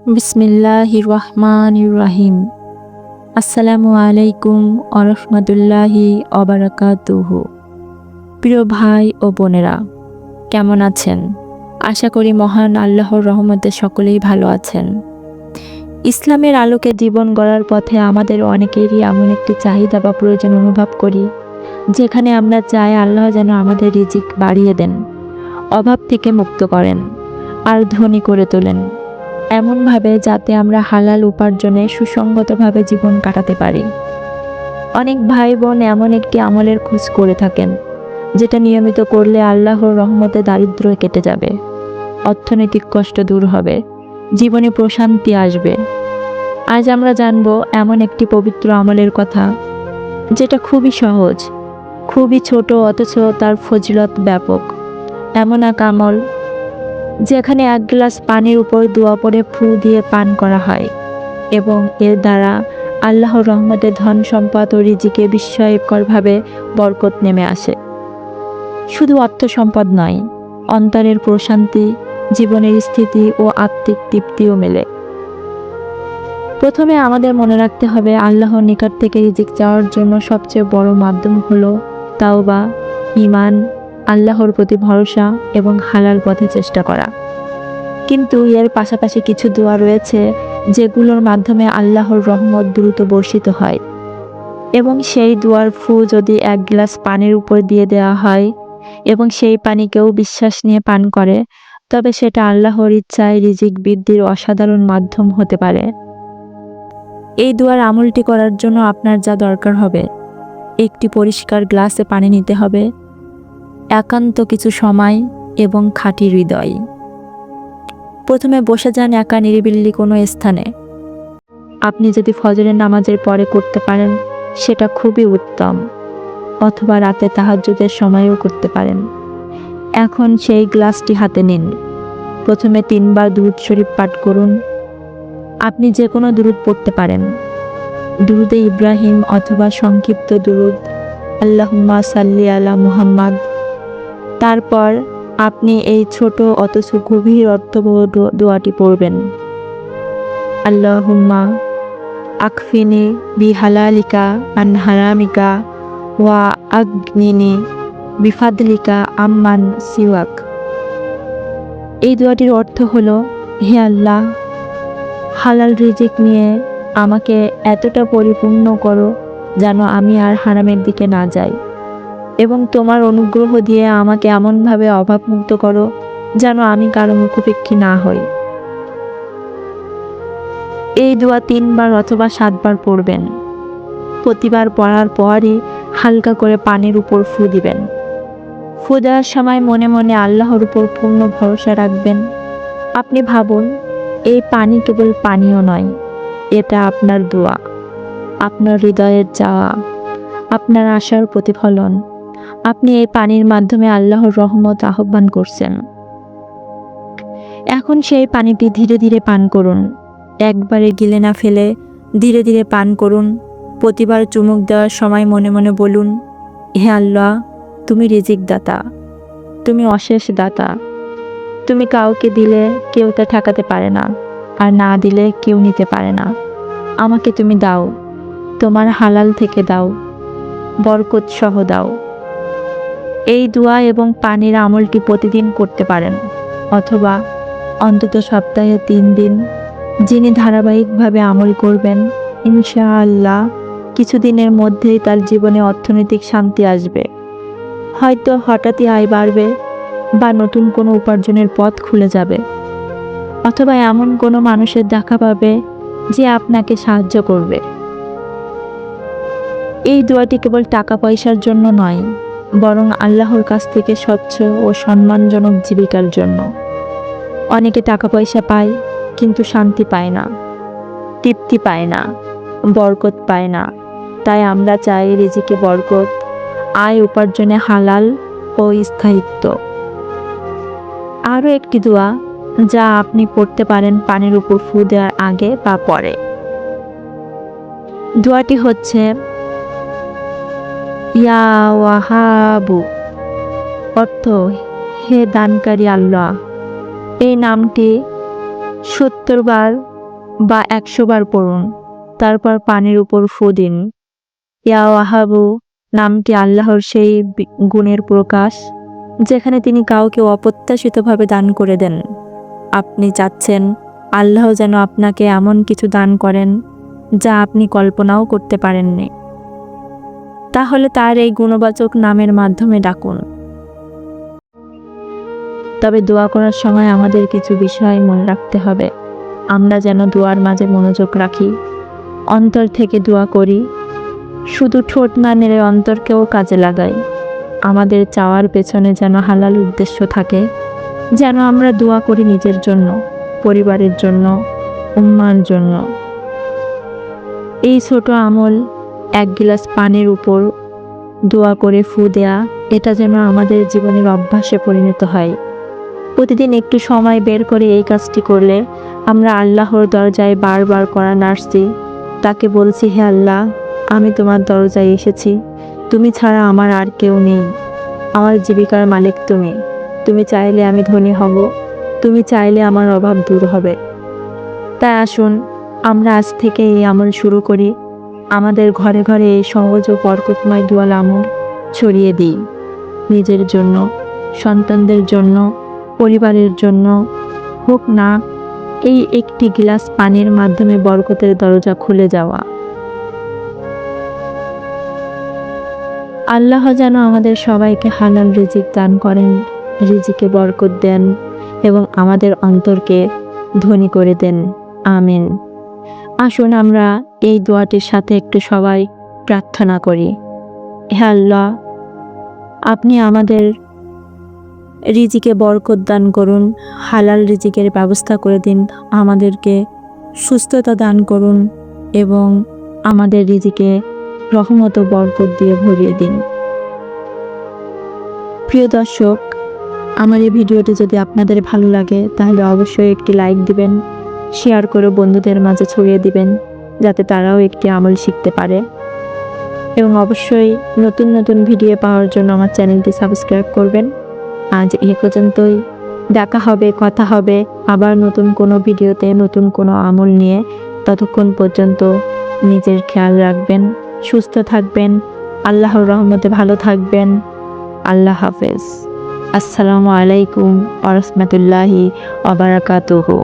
বিসমিল্লাহির রহমানির রহিম। আসসালামু আলাইকুম আরহামাতুল্লাহি অবারাকাতুহু। প্রিয় ভাই ও বোনেরা, কেমন আছেন? আশা করি মহান আল্লাহর রহমতে সকলেই ভালো আছেন। ইসলামের আলোকে জীবন গড়ার পথে আমাদের অনেকেরই এমন একটি চাহিদা বা প্রয়োজন অনুভব করি, যেখানে আমরা চাই আল্লাহ যেন আমাদের রিজিক বাড়িয়ে দেন, অভাব থেকে মুক্ত করেন আর ধনী করে তোলেন, এমনভাবে যাতে আমরা হালাল উপার্জনে সুসংগতভাবে জীবন কাটাতে পারি। অনেক ভাই বোন এমন একটি আমলের খোঁজ করে থাকেন, যেটা নিয়মিত করলে আল্লাহর রহমতে দারিদ্র্য কেটে যাবে, অর্থনৈতিক কষ্ট দূর হবে, জীবনে প্রশান্তি আসবে। আজ আমরা জানব এমন একটি পবিত্র আমলের কথা, যেটা খুবই সহজ, খুবই ছোট, অথচ তার ফজিলত ব্যাপক। এমন এক আমল যেখানে এক গ্লাস পানির উপর দোয়া পড়ে ফু দিয়ে পান করা হয় এবং এর দ্বারা আল্লাহর রহমতে ধন সম্পদ ও রিজিকে বিস্ময়করভাবে বরকত নেমে আসে। শুধু অর্থ সম্পদ নয়, অন্তরের প্রশান্তি, জীবনের স্থিতি ও আত্মিক তৃপ্তিও মেলে। প্রথমে আমাদের মনে রাখতে হবে, আল্লাহর নিকট থেকে রিজিক চাওয়ার জন্য সবচেয়ে বড় মাধ্যম হলো তাওবা, ঈমান, আল্লাহর প্রতি ভরসা এবং হালাল পথে চেষ্টা করা। কিন্তু এর পাশাপাশি কিছু দোয়া রয়েছে যেগুলোর মাধ্যমে আল্লাহর রহমত দ্রুত বর্ষিত হয়, এবং সেই দোয়ার ফু যদি এক গ্লাস পানির উপর দিয়ে দেওয়া হয় এবং সেই পানি কেউ বিশ্বাস নিয়ে পান করে, তবে সেটা আল্লাহর ইচ্ছায় রিজিক বৃদ্ধির অসাধারণ মাধ্যম হতে পারে। এই দোয়ার আমলটি করার জন্য আপনার যা দরকার হবে, একটি পরিষ্কার গ্লাসে পানি নিতে হবে, একান্ত কিছু সময় এবং খাঁটি হৃদয়। প্রথমে বসে যান একা নিরিবিলি কোনো স্থানে। আপনি যদি ফজরের নামাজের পরে করতে পারেন সেটা খুবই উত্তম, অথবা রাতে তাহাজ্জুদের সময়ও করতে পারেন। এখন সেই গ্লাসটি হাতে নিন। প্রথমে 3 বার দুরূদ শরীফ পাঠ করুন। আপনি যে কোনো দুরূদ পড়তে পারেন, দুরূদে ইব্রাহিম অথবা সংক্ষিপ্ত দুরূদ আল্লাহুম্মা সাল্লি আলা মুহাম্মাদ। তারপর আপনি এই ছোট অথচ গভীর অর্থবহ দোয়াটি পড়বেন। আল্লাহুম্মা আকফিনি বিহালালিকা আন হারামিকা ওয়া আগনিনি বিফাদলিকা আম্মান সিওয়াক। এই দোয়াটির অর্থ হলো, হে আল্লাহ, হালাল রিজিক নিয়ে আমাকে এতটা পরিপূর্ণ করো যেন আমি আর হারামের দিকে না যাই, এবং তোমার অনুগ্রহ দিয়ে আমাকে এমনভাবে অভাবমুক্ত করো যেন আমি কারো মুখাপেক্ষী না হই। এই দোয়া 3 বার অথবা 7 বার পড়বেন। প্রতিবার পড়ার পরই হালকা করে পানির উপর ফু দিবেন। ফু দেওয়ার সময় মনে মনে আল্লাহর উপর পূর্ণ ভরসা রাখবেন। আপনি ভাবুন, এই পানি কেবল পানীয় নয়, এটা আপনার দোয়া, আপনার হৃদয়ের চাওয়া, আপনার আশার প্রতিফলন। আপনি এই পানির মাধ্যমে আল্লাহর রহমত আহ্বান করছেন। এখন সেই পানিটি ধীরে ধীরে পান করুন। একবারে গিলে না ফেলে ধীরে ধীরে পান করুন। প্রতিবার চুমুক দেওয়ার সময় মনে মনে বলুন, হে আল্লাহ, তুমি রিজিক দাতা, তুমি অশেষ দাতা। তুমি কাউকে দিলে কেউ তা ঠেকাতে পারে না, আর না দিলে কেউ নিতে পারে না। আমাকে তুমি দাও, তোমার হালাল থেকে দাও, বরকত সহ দাও। এই দোয়া এবং পানির আমলটি প্রতিদিন করতে পারেন, অথবা অন্তত সপ্তাহে 3 দিন। যিনি ধারাবাহিকভাবে আমল করবেন, ইনশাআল্লাহ কিছুদিনের মধ্যেই তার জীবনে অর্থনৈতিক শান্তি আসবে। হয়তো হঠাৎই আয় বাড়বে, বা নতুন কোনো উপার্জনের পথ খুলে যাবে, অথবা এমন কোনো মানুষের দেখা পাবে যে আপনাকে সাহায্য করবে। এই দোয়াটি কেবল টাকা পয়সার জন্য নয়, বরং আল্লাহর কাছ থেকে স্বচ্ছ ও সম্মানজনক জীবিকার জন্য। অনেকে টাকা পয়সা পায় কিন্তু শান্তি পায় না, তৃপ্তি পায় না, বরকত পায় না। তাই আমরা চাই রিজিকে বরকত, আয় উপার্জনে হালাল ও স্থায়িত্ব। আরও একটি দোয়া যা আপনি পড়তে পারেন পানির উপর ফু দেওয়ার আগে বা পরে। দোয়াটি হচ্ছে, ইয়া ওয়াহাবু, অর্থ হে দানকারী আল্লাহ। এই নামটি 70 বার বা 100 বার পড়ুন। তারপর পানির উপর ফু দিন। ইয়া ওয়াহাবু নামটি আল্লাহর সেই গুণের প্রকাশ যেখানে তিনি কাউকে অপ্রত্যাশিতভাবে দান করে দেন। আপনি চাচ্ছেন আল্লাহ যেন আপনাকে এমন কিছু দান করেন যা আপনি কল্পনাও করতে পারেননি। তাহলে তার এই গুণবাচক নামের মাধ্যমে ডাকুন। তবে দোয়া করার সময় আমাদের কিছু বিষয় মনে রাখতে হবে। আমরা যেন দোয়ার মাঝে মনোযোগ রাখি, অন্তর থেকে দোয়া করি, শুধু ঠোঁট না নেড়ে অন্তরকেও কাজে লাগাই। আমাদের চাওয়ার পেছনে যেন হালাল উদ্দেশ্য থাকে, যেন আমরা দোয়া করি নিজের জন্য, পরিবারের জন্য, উম্মার জন্য। এই ছোট আমল, 1 গিলাস পানির উপর দোয়া করে ফু দেয়া, এটা যেন আমাদের জীবনের অভ্যাসে পরিণত হয়। প্রতিদিন একটু সময় বের করে এই কাজটি করলে আমরা আল্লাহর দরজায় বারবার করা নাড়ছি, তাকে বলছি, হে আল্লাহ, আমি তোমার দরজায় এসেছি, তুমি ছাড়া আমার আর কেউ নেই, আমার জীবিকার মালিক তুমি, তুমি চাইলে আমি ধনী হব, তুমি চাইলে আমার অভাব দূর হবে। তাই আসুন আমরা আজ থেকে এই আমল শুরু করি, আমাদের ঘরে ঘরে এই সহজ ও বরকতময় দোয়াল আমল ছড়িয়ে দিই। নিজের জন্য, সন্তানদের জন্য, পরিবারের জন্য হোক না এই একটি গ্লাস পানির মাধ্যমে বরকতের দরজা খুলে যাওয়া। আল্লাহ যেন আমাদের সবাইকে হালাল রিজিক দান করেন, রিজিকে বরকত দেন এবং আমাদের অন্তরকে ধনী করে দেন। আমিন। আসুন আমরা এই দোয়াটির সাথে একটু সবাই প্রার্থনা করি। হে আল্লাহ, আপনি আমাদের রিজিকে বরকত দান করুন, হালাল রিজিকের ব্যবস্থা করে দিন, আমাদেরকে সুস্থতা দান করুন এবং আমাদের রিজিকে রহমত ও বরকত দিয়ে ভরিয়ে দিন। প্রিয় দর্শক, আমার এই ভিডিওটি যদি আপনাদের ভালো লাগে তাহলে অবশ্যই একটি লাইক দিবেন, শেয়ার করে বন্ধুদের মাঝে ছড়িয়ে দিবেন যাতে তারাও একটি আমল শিখতে পারে এবং অবশ্যই নতুন নতুন ভিডিও পাওয়ার জন্য আমার চ্যানেলটি সাবস্ক্রাইব করবেন। আজ এই পর্যন্তই, দেখা হবে, কথা হবে আবার নতুন কোনো ভিডিওতে নতুন কোনো আমল নিয়ে। ততক্ষণ পর্যন্ত নিজের খেয়াল রাখবেন, সুস্থ থাকবেন, আল্লাহর রহমতে ভালো থাকবেন। আল্লাহ হাফেজ। আসসালামু আলাইকুম ওয়া রাহমাতুল্লাহি ওয়া বারাকাতুহু।